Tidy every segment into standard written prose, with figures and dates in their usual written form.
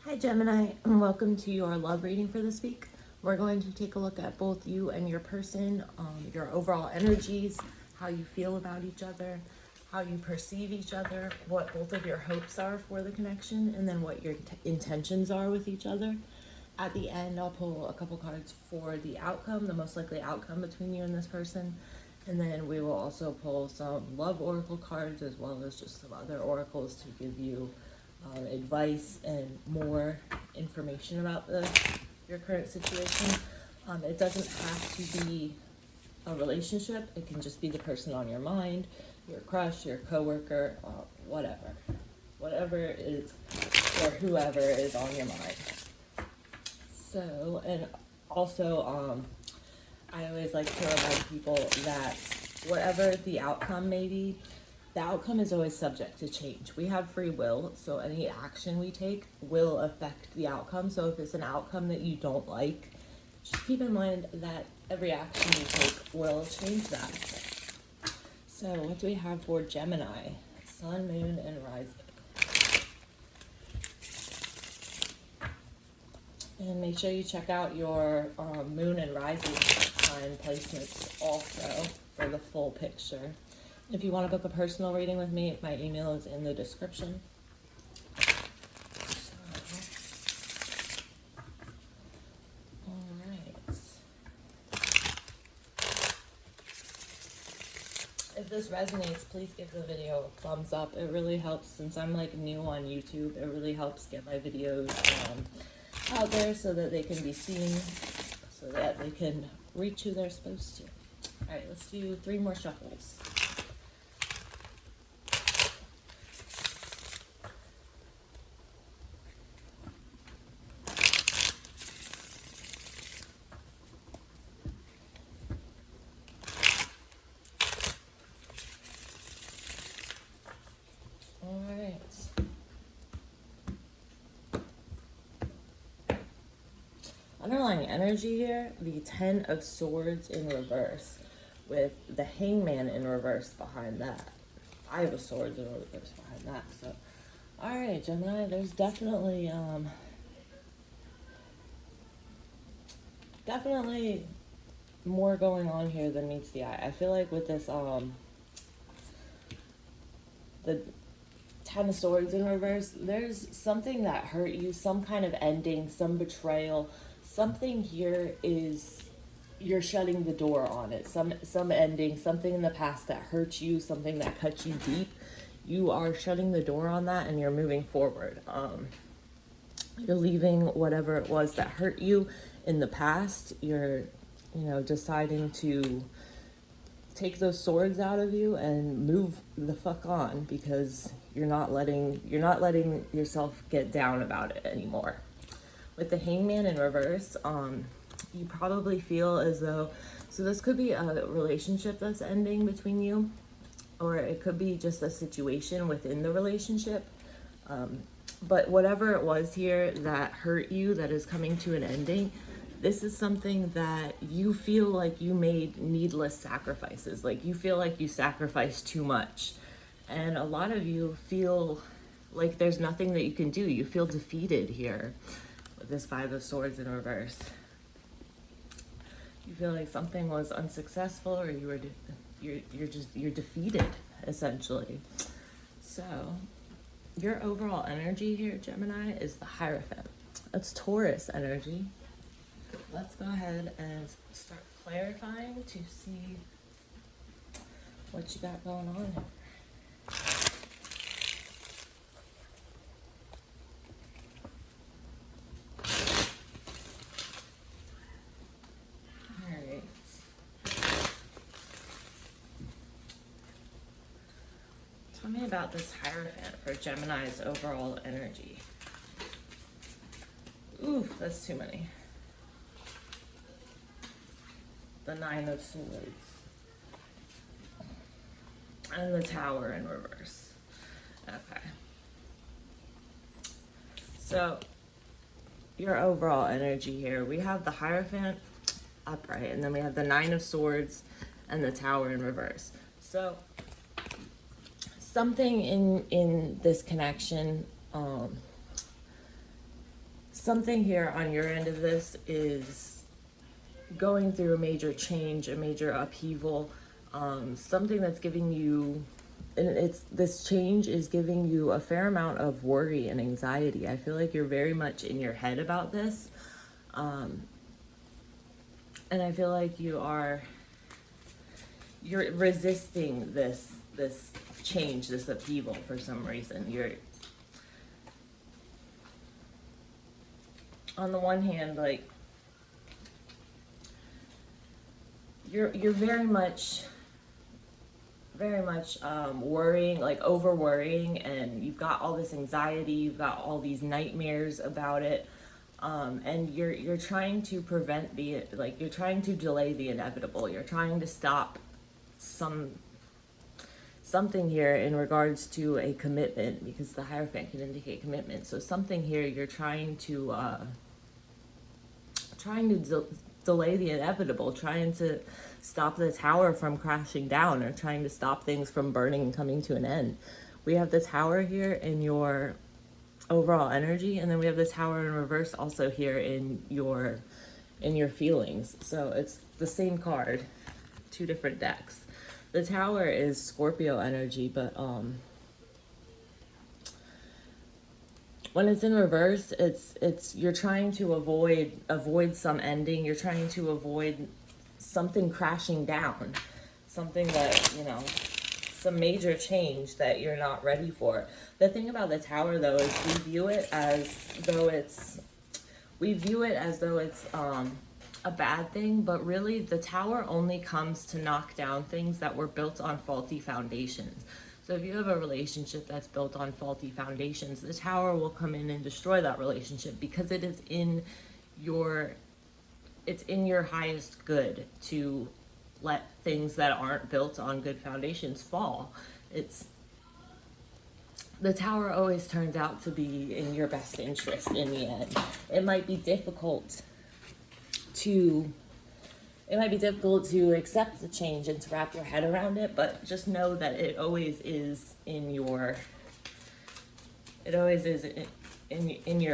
Hi Gemini, and welcome to your love reading for this week. We're going to take a look at both you and your person, your overall energies, how you feel about each other, how you perceive each other, what both of your hopes are for the connection, and then what your intentions are with each other. At the end, I'll pull a couple cards for the outcome, the most likely outcome between you and this person. And then we will also pull some love oracle cards as well as just some other oracles to give you advice and more information about your current situation. It doesn't have to be a relationship. It can just be the person on your mind, your crush, your coworker, whatever is, or whoever is on your mind. So, and also, I always like to remind people that whatever the outcome may be, the outcome is always subject to change. We have free will, so any action we take will affect the outcome. So if it's an outcome that you don't like, just keep in mind that every action you take will change that. So what do we have for Gemini? Sun, Moon, and Rising. And make sure you check out your Moon and Rising sign placements also for the full picture. If you want to book a personal reading with me, my email is in the description. If this resonates, please give the video a thumbs up. It really helps, since I'm like new on YouTube, it really helps get my videos out there so that they can be seen, so that they can reach who they're supposed to. All right, let's do 3 more shuffles. Underlying energy here, the 10 of Swords in reverse with the Hangman in reverse behind that. 5 of Swords in reverse behind that. So, all right, Gemini, there's definitely more going on here than meets the eye. I feel like with this the 10 of Swords in reverse, there's something that hurt you, some kind of ending, some betrayal. Something here is, you're shutting the door on it. Some ending, something in the past that hurt you, something that cut you deep. You are shutting the door on that and you're moving forward. You're leaving whatever it was that hurt you in the past. You're, deciding to take those swords out of you and move the fuck on, because you're not letting yourself get down about it anymore. With the Hangman in reverse, you probably feel as though, so this could be a relationship that's ending between you, or it could be just a situation within the relationship. But whatever it was here that hurt you, that is coming to an ending, this is something that you feel like you made needless sacrifices. Like you feel like you sacrificed too much. And a lot of you feel like there's nothing that you can do. You feel defeated here. This 5 of Swords in reverse. You feel like something was unsuccessful, or you're defeated, essentially. So your overall energy here, Gemini, is the Hierophant. That's Taurus energy. Let's go ahead and start clarifying to see what you got going on here. Tell me about this Hierophant for Gemini's overall energy. Oof, that's too many. The 9 of Swords. And the Tower in reverse. Okay. So, your overall energy here. We have the Hierophant upright, and then we have the 9 of Swords and the Tower in reverse. So, something in this connection something here on your end of this is going through a major change, a major upheaval, something that's giving you, and this change is giving you a fair amount of worry and anxiety. I feel like you're very much in your head about this, and I feel like you're resisting this change, this upheaval for some reason. You're, on the one hand, like, you're very much worrying, like over worrying, and you've got all this anxiety, you've got all these nightmares about it, and you're trying to prevent you're trying to delay the inevitable. You're trying to stop something here in regards to a commitment, because the Hierophant can indicate commitment. So something here you're trying to delay the inevitable, trying to stop the tower from crashing down, or trying to stop things from burning and coming to an end. We have the tower here in your overall energy, and then we have the tower in reverse also here in your feelings. So it's the same card, two different decks. The tower is Scorpio energy, but when it's in reverse, it's you're trying to avoid some ending. You're trying to avoid something crashing down, something that, you know, some major change that you're not ready for. The thing about the tower, though, is we view it as though it's a bad thing, but really the tower only comes to knock down things that were built on faulty foundations. So if you have a relationship that's built on faulty foundations, the tower will come in and destroy that relationship, because it is in your highest good to let things that aren't built on good foundations fall. The tower always turns out to be in your best interest in the end. It might be difficult to accept the change and to wrap your head around it, but just know that it always is in your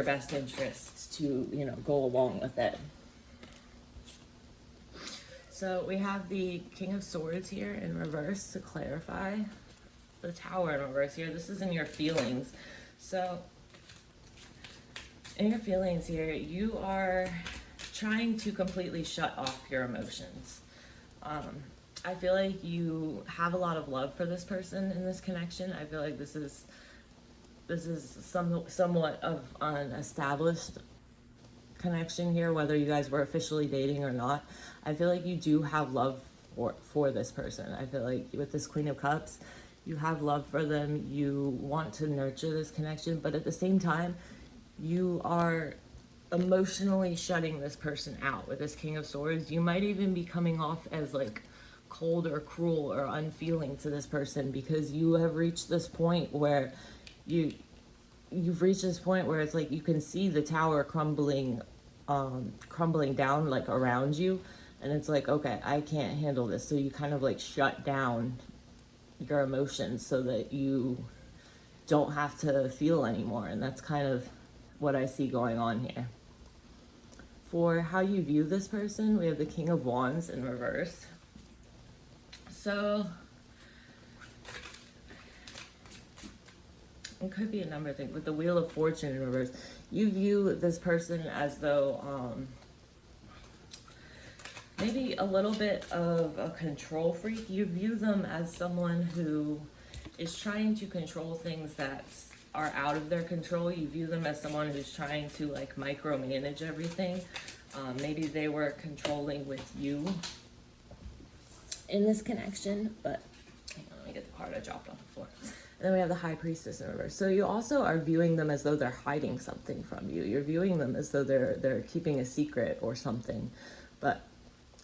best interest to, you know, go along with it. So we have the King of Swords here in reverse to clarify. The Tower in reverse here. This is in your feelings. So in your feelings here, you are trying to completely shut off your emotions. I feel like you have a lot of love for this person in this connection. I feel like this is somewhat of an established connection here, whether you guys were officially dating or not. I feel like you do have love for this person. I feel like with this Queen of Cups, you have love for them. You want to nurture this connection, but at the same time, you are emotionally shutting this person out with this King of Swords. You might even be coming off as like cold or cruel or unfeeling to this person, because you have reached this point where you've reached this point where it's like you can see the tower crumbling down like around you, and it's like, okay, I can't handle this. So you kind of like shut down your emotions so that you don't have to feel anymore, and that's kind of what I see going on here. For how you view this person, we have the King of Wands in reverse. So it could be a number of things. With the Wheel of Fortune in reverse, you view this person as though maybe a little bit of a control freak. You view them as someone who is trying to control things that are out of their control. You view them as someone who's trying to like micromanage everything. Maybe they were controlling with you in this connection, but hang on, let me get the card I dropped off the floor. And then we have the High Priestess in reverse. So you also are viewing them as though they're hiding something from you. You're viewing them as though they're keeping a secret or something. But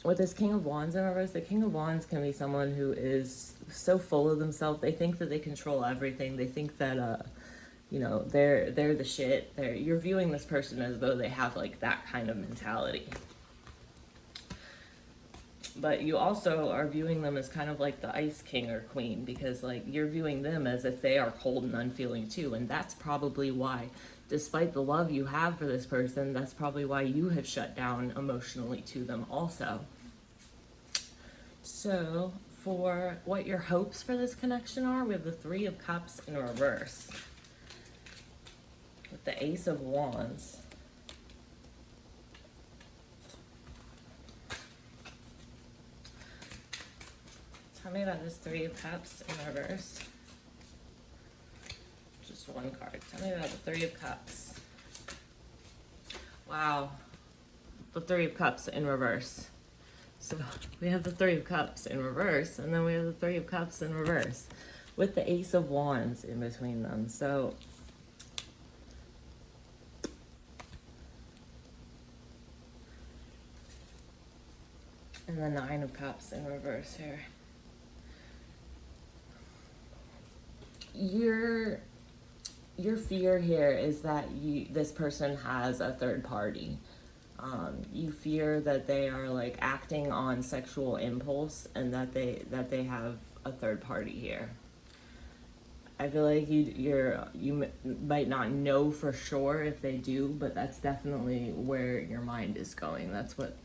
with this King of Wands in reverse, the King of Wands can be someone who is so full of themselves. They think that they control everything. They think that you know, they're the shit. You're viewing this person as though they have like that kind of mentality. But you also are viewing them as kind of like the Ice King or Queen, because like you're viewing them as if they are cold and unfeeling too, and that's probably why despite the love you have for this person, that's probably why you have shut down emotionally to them also. So for what your hopes for this connection are, we have the Three of Cups in reverse with the Ace of Wands. Tell me about this Three of Cups in reverse. Just one card. Tell me about the Three of Cups. Wow. The Three of Cups in reverse. So we have the Three of Cups in reverse, and then we have the Three of Cups in reverse with the Ace of Wands in between them. So and the Nine of Cups in reverse here. Your fear here is that this person has a third party. You fear that they are like acting on sexual impulse, and that they have a third party here. I feel like you might not know for sure if they do, but that's definitely where your mind is going. That's what's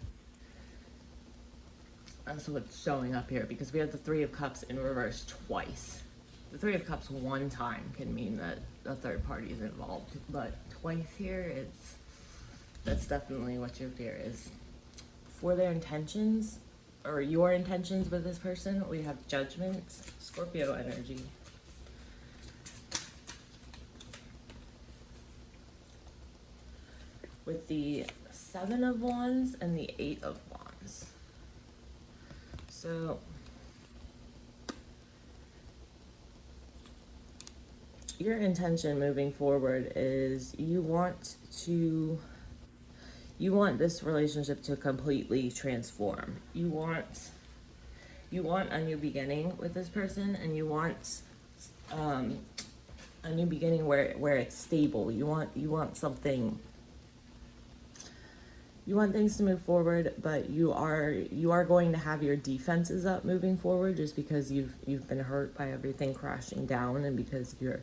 showing up here, because we have the Three of Cups in reverse twice. The Three of Cups one time can mean that a third party is involved, but twice here, that's definitely what your fear is. For their intentions, or your intentions with this person, we have Judgment, Scorpio energy. With the Seven of Wands and the Eight of Wands. So your intention moving forward is you want this relationship to completely transform. You want a new beginning with this person, and you want a new beginning where it's stable. You want something. You want things to move forward, but you are going to have your defenses up moving forward, just because you've been hurt by everything crashing down, and because you're,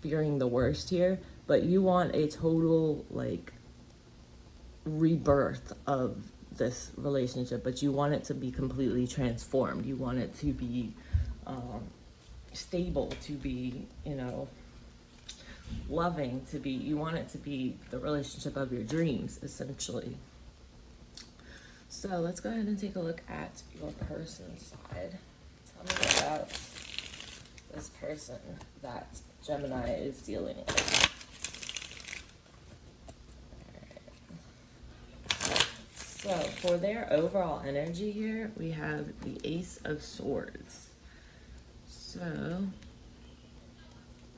fearing the worst here. But you want a total like rebirth of this relationship, but you want it to be completely transformed. You want it to be stable, to be, loving, you want it to be the relationship of your dreams, essentially. So let's go ahead and take a look at your person's side. Tell me about this person that Gemini is dealing with. So for their overall energy here, we have the Ace of Swords. So,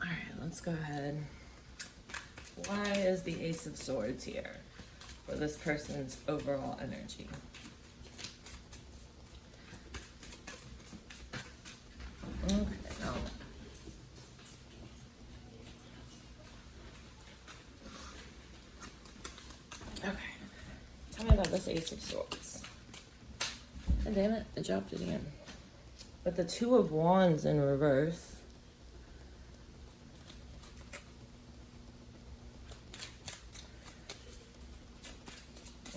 all right, let's go ahead. Why is the Ace of Swords here for this person's overall energy? Okay, now. Okay. Tell me about this Ace of Swords. God damn it, I dropped it again. But the Two of Wands in reverse.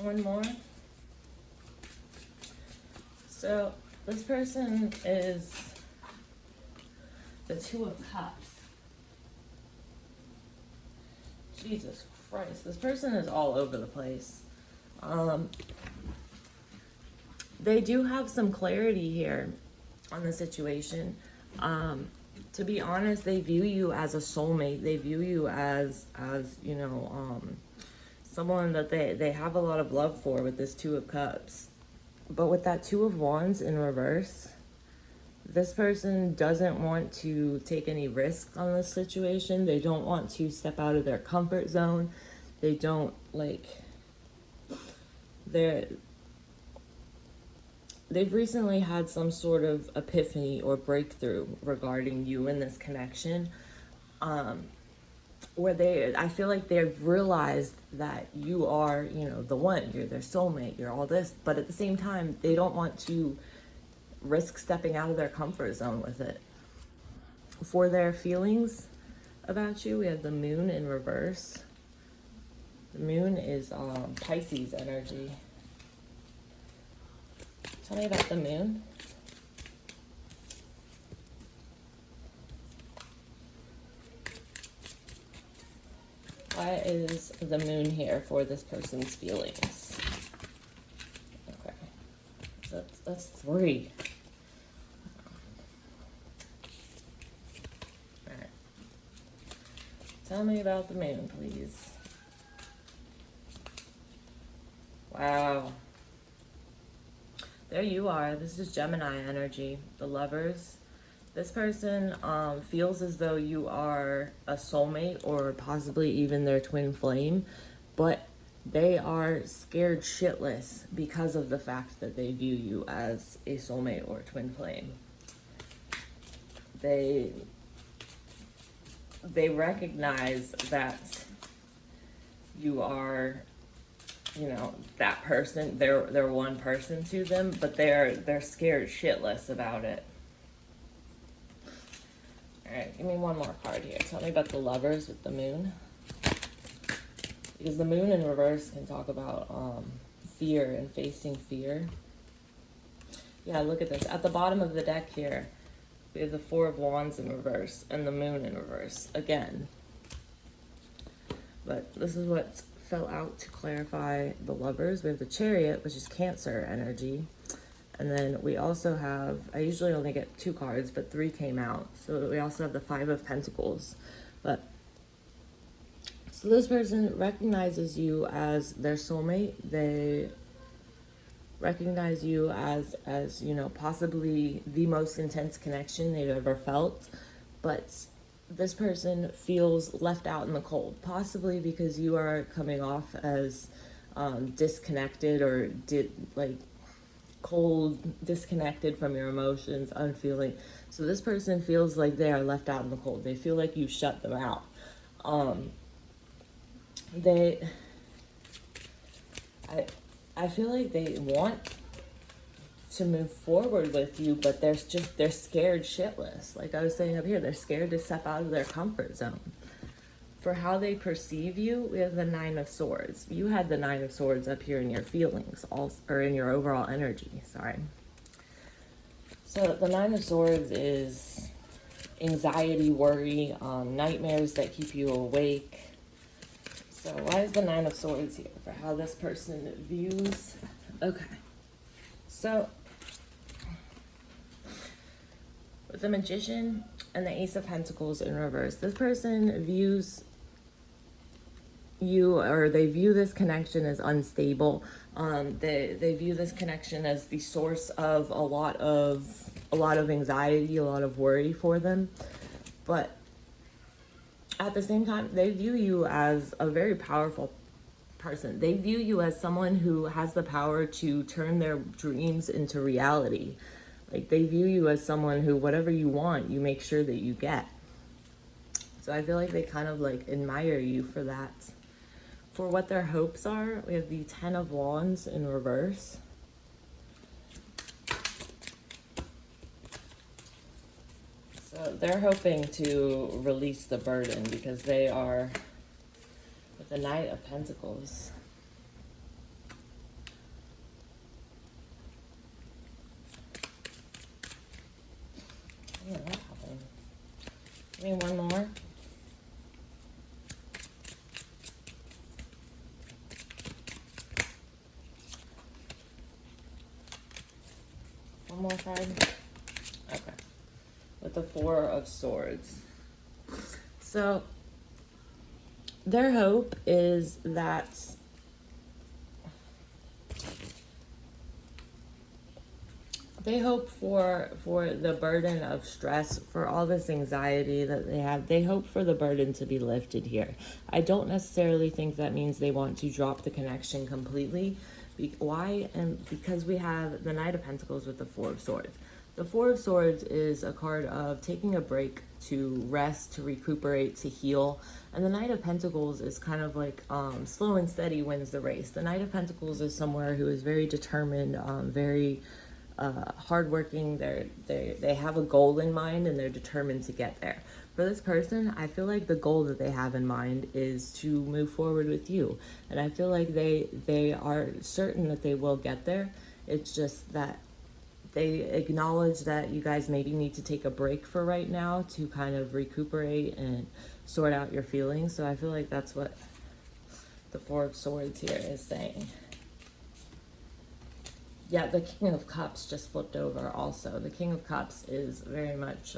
One more. So this person is the Two of Cups. Jesus Christ, this person is all over the place. They do have some clarity here on the situation. To be honest, they view you as a soulmate. They view you as someone that they have a lot of love for with this Two of Cups. But with that Two of Wands in reverse, this person doesn't want to take any risks on this situation. They don't want to step out of their comfort zone. They don't they've recently had some sort of epiphany or breakthrough regarding you in this connection, where I feel like they've realized that you are, the one, you're their soulmate, you're all this, but at the same time, they don't want to risk stepping out of their comfort zone with it. For their feelings about you. We have the moon in reverse. The moon is Pisces energy. Tell me about the moon. Why is the moon here for this person's feelings? Okay. That's 3. Alright. Tell me about the moon, please. Wow. There you are. This is Gemini energy. The Lovers. This person feels as though you are a soulmate or possibly even their twin flame, but they are scared shitless because of the fact that they view you as a soulmate or twin flame. They recognize that you are, you know, that person. They're one person to them, but they're scared shitless about it. All right, give me one more card here. Tell me about the Lovers with the moon. Because the moon in reverse can talk about fear and facing fear. Yeah, look at this. At the bottom of the deck here, we have the 4 of Wands in reverse and the moon in reverse again. But this is what fell out to clarify the Lovers. We have the Chariot, which is Cancer energy. And then we also have, I usually only get 2 cards, but 3 came out. So we also have the 5 of Pentacles. So this person recognizes you as their soulmate. They recognize you as, you know, possibly the most intense connection they've ever felt. But this person feels left out in the cold, possibly because you are coming off as disconnected or cold, disconnected from your emotions, unfeeling. So this person feels like they are left out in the cold. They feel like you shut them out. I feel like they want to move forward with you, but they're scared shitless. Like I was saying up here, they're scared to step out of their comfort zone. For how they perceive you, we have the 9 of Swords. You had the 9 of Swords up here in your feelings, or in your overall energy, sorry. So the 9 of Swords is anxiety, worry, nightmares that keep you awake. So why is the 9 of Swords here? For how this person views. Okay. So with the Magician and the Ace of Pentacles in reverse, this person views you, or they view this connection as unstable. They view this connection as the source of a lot of anxiety, a lot of worry for them. But at the same time, they view you as a very powerful person. They view you as someone who has the power to turn their dreams into reality. Like they view you as someone who, whatever you want, you make sure that you get. So I feel like they kind of like admire you for that. For what their hopes are, we have the 10 of Wands in reverse. So they're hoping to release the burden because they are with the Knight of Pentacles. Yeah, that happened. Give me one more. One more card. Okay. With the 4 of Swords. So their hope is that they hope for the burden of stress, for all this anxiety that they have. They hope for the burden to be lifted here. I don't necessarily think that means they want to drop the connection completely. Why? And because we have the Knight of Pentacles with the 4 of Swords. The 4 of Swords is a card of taking a break to rest, to recuperate, to heal. And the Knight of Pentacles is kind of like slow and steady wins the race. The Knight of Pentacles is someone who is very determined, very hardworking. They have a goal in mind and they're determined to get there. For this person, I feel like the goal that they have in mind is to move forward with you. And I feel like they are certain that they will get there. It's just that they acknowledge that you guys maybe need to take a break for right now to kind of recuperate and sort out your feelings. So I feel like that's what the Four of Swords here is saying. Yeah, the King of Cups just flipped over also. The King of Cups is very much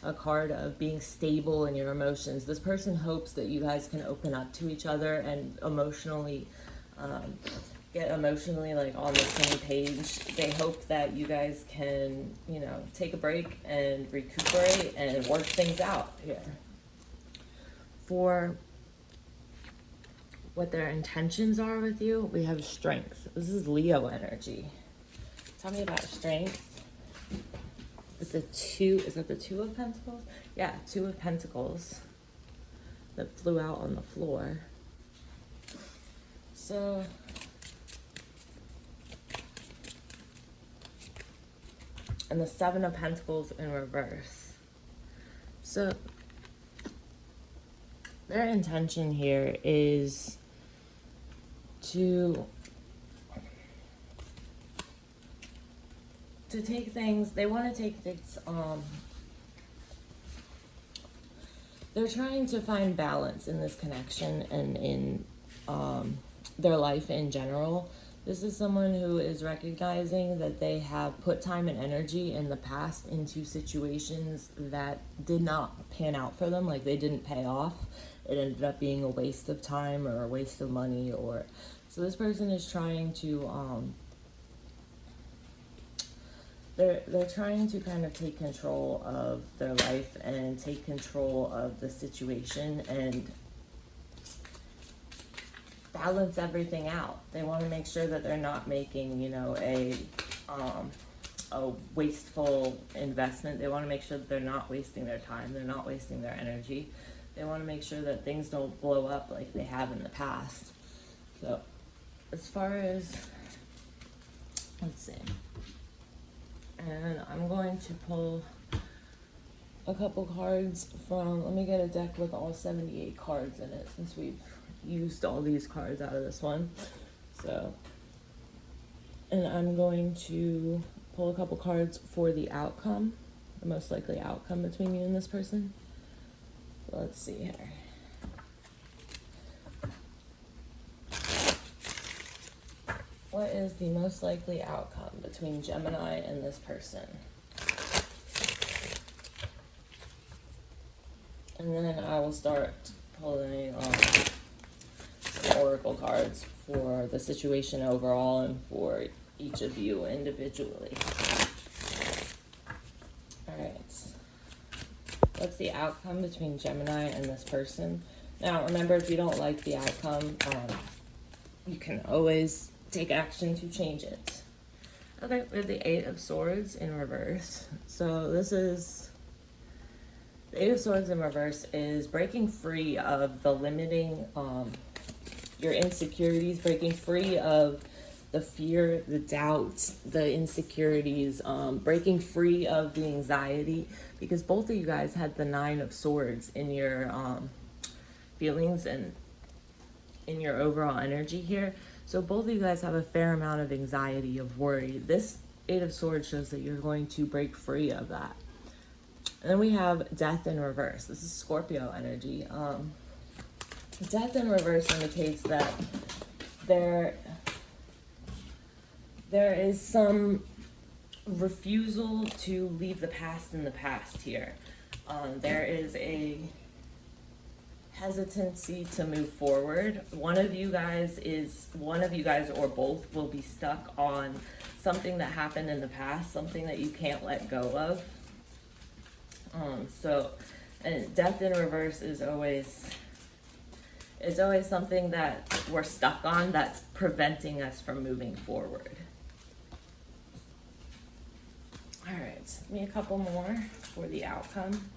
a card of being stable in your emotions. This person hopes that you guys can open up to each other and emotionally get emotionally like on the same page. They hope that you guys can, you know, take a break and recuperate and work things out here. For what their intentions are with you, we have strength. This is Leo energy. Tell me about strength. Is that the Two of Pentacles? Yeah, Two of Pentacles that flew out on the floor. So and the Seven of Pentacles in reverse. So their intention here is to take things, they want to take things, they're trying to find balance in this connection and in their life in general. This is someone who is recognizing that they have put time and energy in the past into situations that did not pan out for them, like they didn't pay off. It ended up being a waste of time or a waste of money, or so this person is trying to they're trying to kind of take control of their life and take control of the situation and balance everything out. They want to make sure that they're not making, you know, a wasteful investment. They want to make sure that they're not wasting their time. They're not wasting their energy. They want to make sure that things don't blow up like they have in the past. So as far as, let's see. And I'm going to pull a couple cards from, let me get a deck with all 78 cards in it since we've used all these cards out of this one. So, and I'm going to pull a couple cards for the outcome, the most likely outcome between you and this person. Let's see here. What is the most likely outcome between Gemini and this person? And then I will start pulling oracle cards for the situation overall and for each of you individually. All right. What's the outcome between Gemini and this person? Now, remember, if you don't like the outcome, you can always take action to change it. Okay, we have the Eight of Swords in reverse. So this is, the Eight of Swords in reverse is breaking free of the limiting, your insecurities, breaking free of the fear, the doubts, the insecurities, breaking free of the anxiety, because both of you guys had the Nine of Swords in your feelings and in your overall energy here. So both of you guys have a fair amount of anxiety, of worry. This Eight of Swords shows that you're going to break free of that. And then we have Death in reverse. This is Scorpio energy. Death in reverse indicates that there is some refusal to leave the past in the past here. There is a hesitancy to move forward. One of you guys or both will be stuck on something that happened in the past, something that you can't let go of. And death in reverse is always something that we're stuck on that's preventing us from moving forward. All right, give me a couple more for the outcome.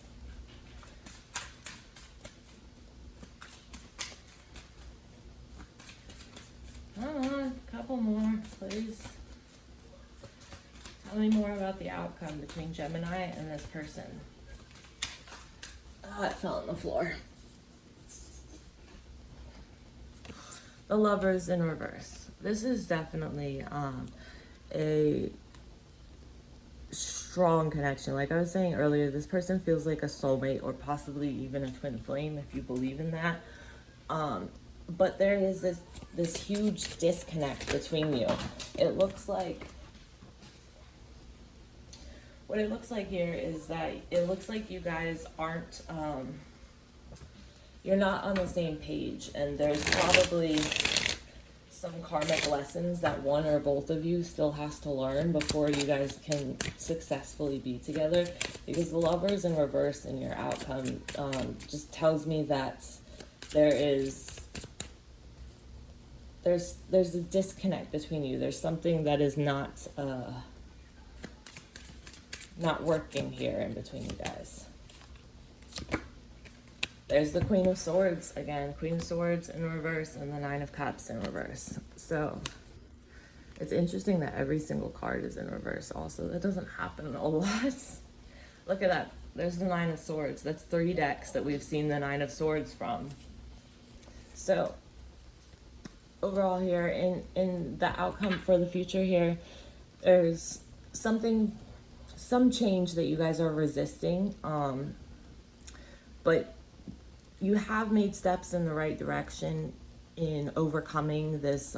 Come on, a couple more, please. Tell me more about the outcome between Gemini and this person. it fell on the floor. The Lovers in reverse. This is definitely a strong connection. Like I was saying earlier, this person feels like a soulmate or possibly even a twin flame if you believe in that. But there is this huge disconnect between you. It looks like, what it looks like here is that it looks like you guys aren't, you're not on the same page, and there's probably some karmic lessons that one or both of you still has to learn before you guys can successfully be together, because the Lovers in reverse in your outcome just tells me that there's a disconnect between you. There's something that is not working here in between you guys. There's the Queen of Swords again, Queen of Swords in reverse, and the Nine of Cups in reverse. So it's interesting that every single card is in reverse also. That doesn't happen a lot. Look at that. There's the Nine of Swords. That's 3 decks that we've seen the Nine of Swords from. So overall here, in the outcome for the future here, there's some change that you guys are resisting, but you have made steps in the right direction in overcoming this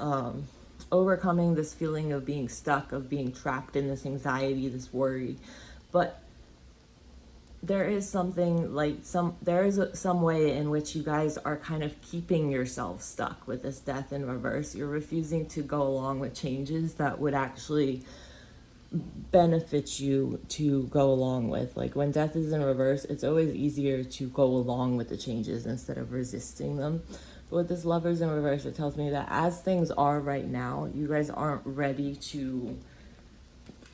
feeling of being stuck, of being trapped in this anxiety, this worry. But there is something like some way in which you guys are kind of keeping yourselves stuck with this Death in reverse. You're refusing to go along with changes that would actually benefit you to go along with. Like when Death is in reverse, it's always easier to go along with the changes instead of resisting them. But with this Lovers in reverse, it tells me that as things are right now, you guys aren't ready to,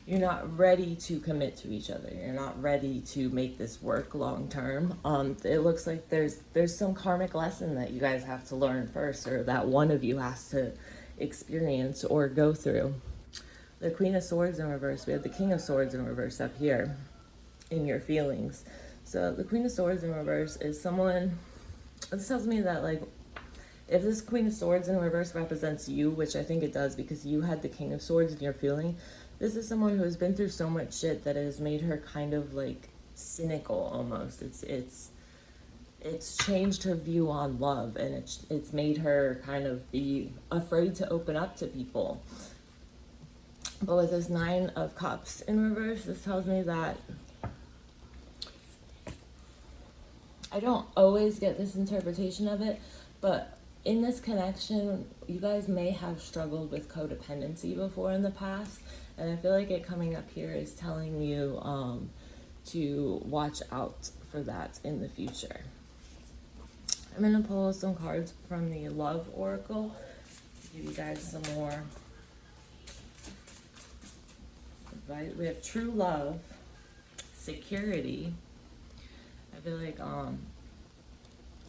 you're not ready to commit to each other. You're not ready to make this work long term. It looks like there's some karmic lesson that you guys have to learn first, or that one of you has to experience or go through. The Queen of Swords in reverse. We have the King of Swords in reverse up here in your feelings. So the Queen of Swords in reverse is someone, this tells me that like, if this Queen of Swords in reverse represents you, which I think it does because you had the King of Swords in your feeling, this is someone who has been through so much shit that it has made her kind of like cynical almost. It's changed her view on love, and it's made her kind of be afraid to open up to people. But with this Nine of Cups in reverse, this tells me that I don't always get this interpretation of it, but in this connection, you guys may have struggled with codependency before in the past, and I feel like it coming up here is telling you to watch out for that in the future. I'm going to pull some cards from the Love Oracle, give you guys some more. Right? We have true love, security. I feel like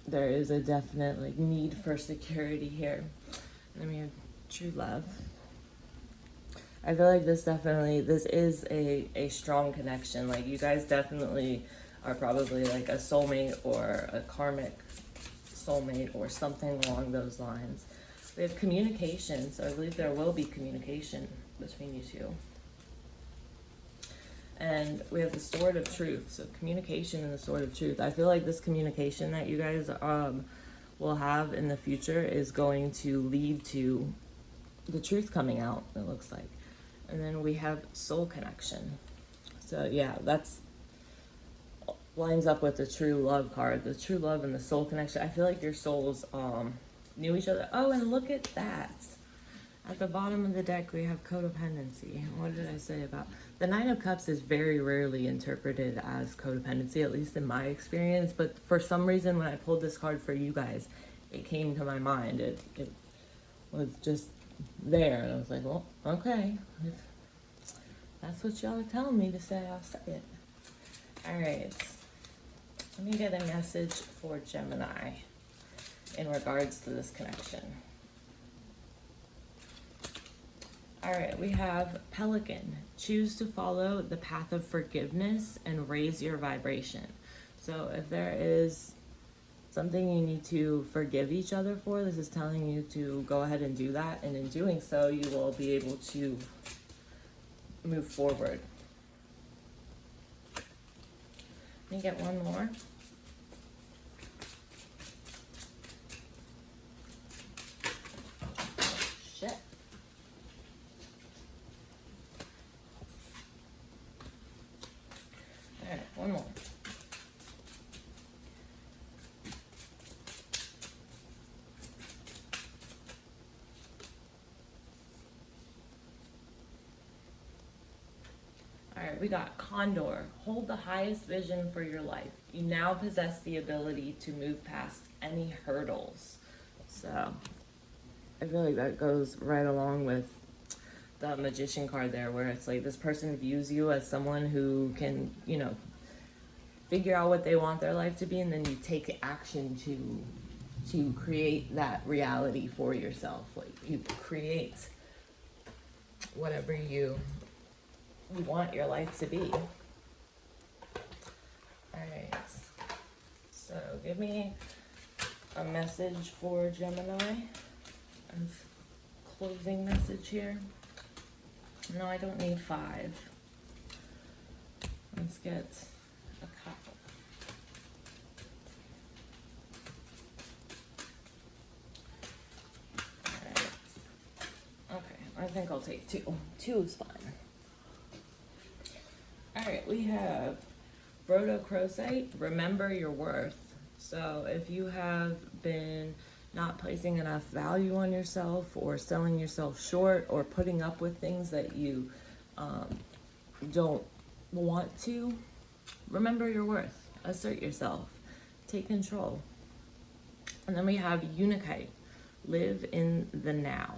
there is a definite like need for security here. And then we have true love. I feel like this is a strong connection. Like you guys definitely are probably like a soulmate or a karmic soulmate or something along those lines. We have communication, so I believe there will be communication between you two. And we have the Sword of Truth, so communication and the Sword of Truth. I feel like this communication that you guys will have in the future is going to lead to the truth coming out, it looks like. And then we have soul connection. So yeah, that's lines up with the true love card, the true love and the soul connection. I feel like your souls knew each other. Oh, and look at that. At the bottom of the deck, we have codependency. What did I say about... The Nine of Cups is very rarely interpreted as codependency, at least in my experience. But for some reason, when I pulled this card for you guys, it came to my mind. It was just there. And I was like, well, okay. If that's what y'all are telling me to say, I'll say it. All right. Let me get a message for Gemini in regards to this connection. All right, we have Pelican. Choose to follow the path of forgiveness and raise your vibration. So if there is something you need to forgive each other for, this is telling you to go ahead and do that. And in doing so, you will be able to move forward. Let me get one more. Shit. All right, one more. All right, we got Condor. Hold the highest vision for your life. You now possess the ability to move past any hurdles. So I feel like that goes right along with the Magician card there, where it's like this person views you as someone who can, you know, figure out what they want their life to be, and then you take action to create that reality for yourself. Like you create whatever you want your life to be. Alright, so give me a message for Gemini. Closing message here. No, I don't need 5. Let's get a couple. Alright. Okay, I think I'll take 2. 2 is fine. Alright, we have Rhodochrosite, remember your worth. So if you have been not placing enough value on yourself, or selling yourself short, or putting up with things that you don't want to, remember your worth. Assert yourself. Take control. And then we have Unikite, live in the now.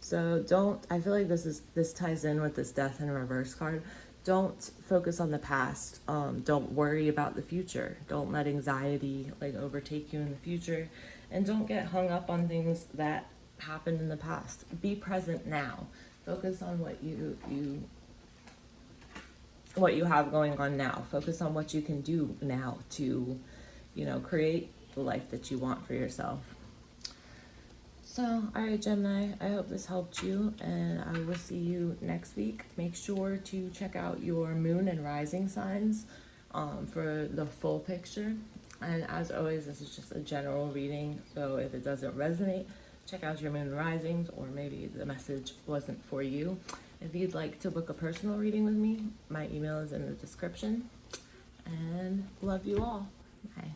So I feel like this ties in with this Death in Reverse card. Don't focus on the past. Don't worry about the future. Don't let anxiety like overtake you in the future. And don't get hung up on things that happened in the past. Be present now. Focus on what you have going on now. Focus on what you can do now to, create the life that you want for yourself. So, all right, Gemini, I hope this helped you, and I will see you next week. Make sure to check out your moon and rising signs for the full picture. And as always, this is just a general reading, so if it doesn't resonate, check out your moon and risings, or maybe the message wasn't for you. If you'd like to book a personal reading with me, my email is in the description. And love you all. Bye.